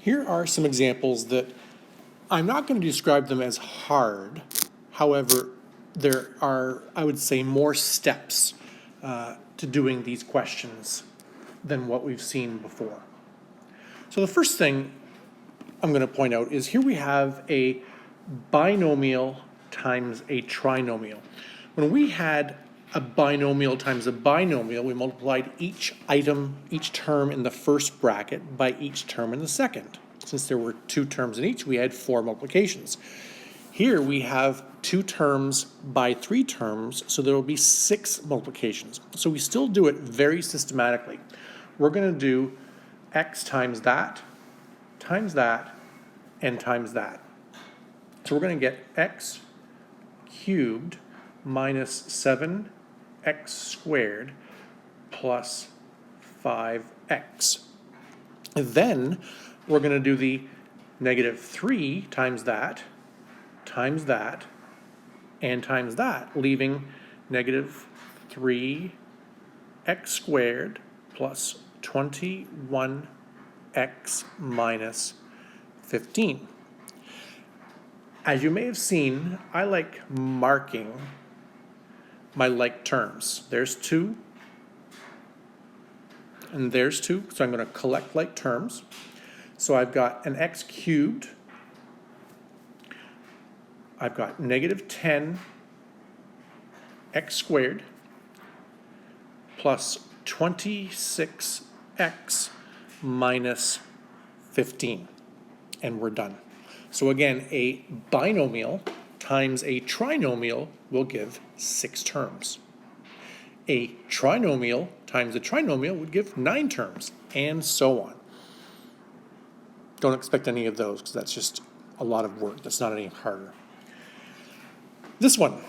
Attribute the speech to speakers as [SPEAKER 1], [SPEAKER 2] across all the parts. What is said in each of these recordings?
[SPEAKER 1] Here are some examples that I'm not going to describe them as hard. However, there are, I would say, more steps to doing these questions than what we've seen before. So the first thing I'm going to point out is here we have a binomial times a trinomial. When we had a binomial times a binomial, we multiplied each item, each term in the first bracket by each term in the second. Since there were two terms in each, we had 4 multiplications. Here we have 2 terms by 3 terms, so there will be 6 multiplications. So we still do it very systematically. We're going to do x times that, and times that. So we're going to get x cubed minus 7x squared plus 5x. And then we're going to do the negative 3 times that, and times that, leaving negative 3x squared plus 21x minus 15. As you may have seen, I like marking my like terms. There's 2, and there's 2, so I'm going to collect like terms. So I've got an x cubed, I've got negative 10 x squared plus 26x minus 15, and we're done. So again, a binomial times a trinomial will give 6 terms. A trinomial times a trinomial would give 9 terms, and so on. Don't expect any of those, because that's just a lot of work. That's not any harder. This one,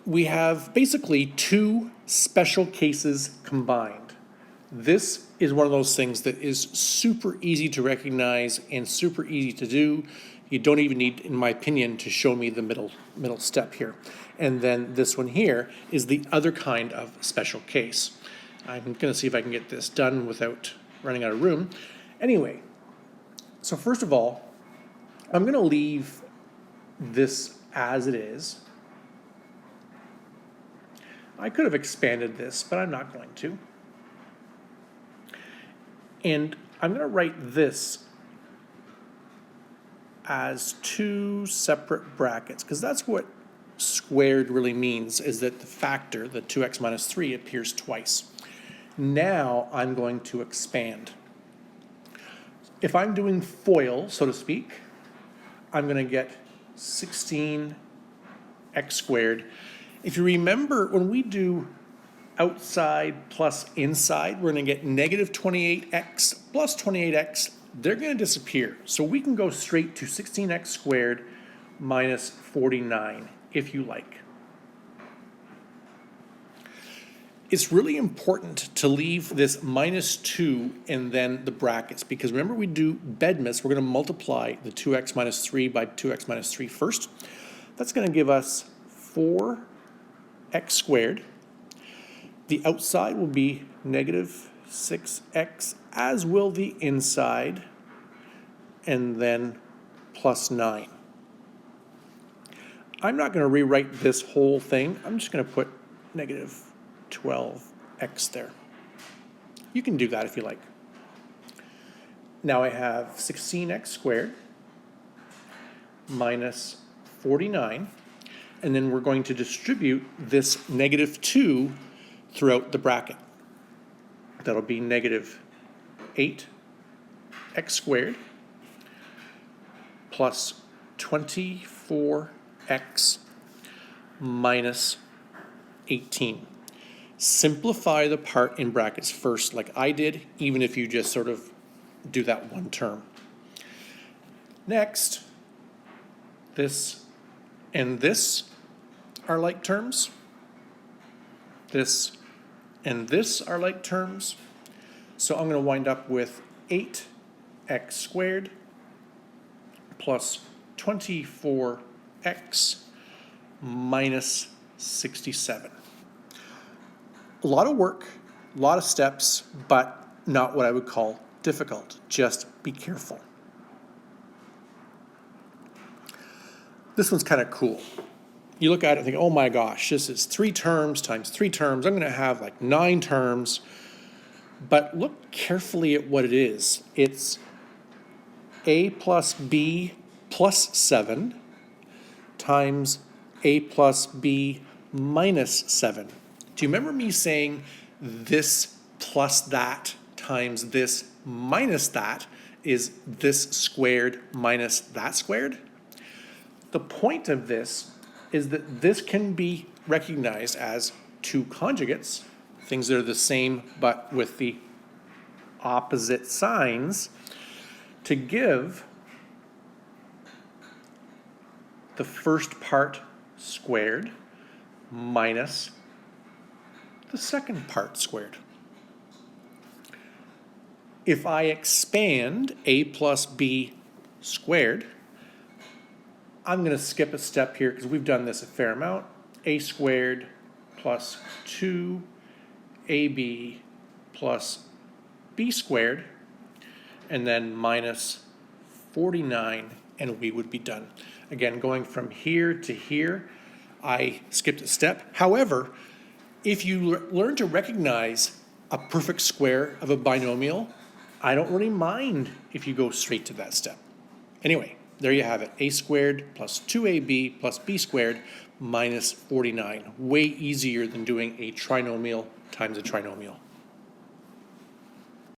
[SPEAKER 1] we have basically 2 special cases combined. This is one of those things that is super easy to recognize and super easy to do. You don't even need, in my opinion, to show me the middle step here. And then this one here is the other kind of special case. I'm going to see if I can get this done without running out of room. Anyway, so first of all, I'm going to leave this as it is. I could have expanded this, but I'm not going to. And I'm going to write this as 2 separate brackets, because that's what squared really means, is that the factor, the 2x minus 3, appears twice. Now I'm going to expand. If I'm doing FOIL, so to speak, I'm going to get 16x squared. If you remember, when we do outside plus inside, we're going to get negative 28x plus 28x. They're going to disappear. So we can go straight to 16x squared minus 49, if you like. It's really important to leave this minus 2 and then the brackets, because remember we do BEDMAS, we're going to multiply the 2x minus 3 by 2x minus 3 first. That's going to give us 4x squared. The outside will be negative 6x, as will the inside, and then plus 9. I'm not going to rewrite this whole thing. I'm just going to put negative 12x there. You can do that if you like. Now I have 16x squared minus 49, and then we're going to distribute this negative 2 throughout the bracket. That'll be negative 8x squared plus 24x minus 18. Simplify the part in brackets first, like I did, even if you just sort of do that one term. Next, this and this are like terms. This and this are like terms. So I'm going to wind up with 8x squared plus 24x minus 67. A lot of work, a lot of steps, but not what I would call difficult. Just be careful. This one's kind of cool. You look at it and think, oh my gosh, this is 3 terms times 3 terms. I'm going to have like 9 terms. But look carefully at what it is. It's a plus b plus 7 times a plus b minus 7. Do you remember me saying this plus that times this minus that is this squared minus that squared? The point of this is that this can be recognized as 2 conjugates, things that are the same but with the opposite signs, to give the first part squared minus the second part squared. If I expand a plus b squared, I'm going to skip a step here because we've done this a fair amount. A squared plus 2ab plus b squared, and then minus 49, and we would be done. Again, going from here to here, I skipped a step. However, if you learn to recognize a perfect square of a binomial, I don't really mind if you go straight to that step. Anyway, there you have it. A squared plus 2ab plus b squared minus 49. Way easier than doing a trinomial times a trinomial.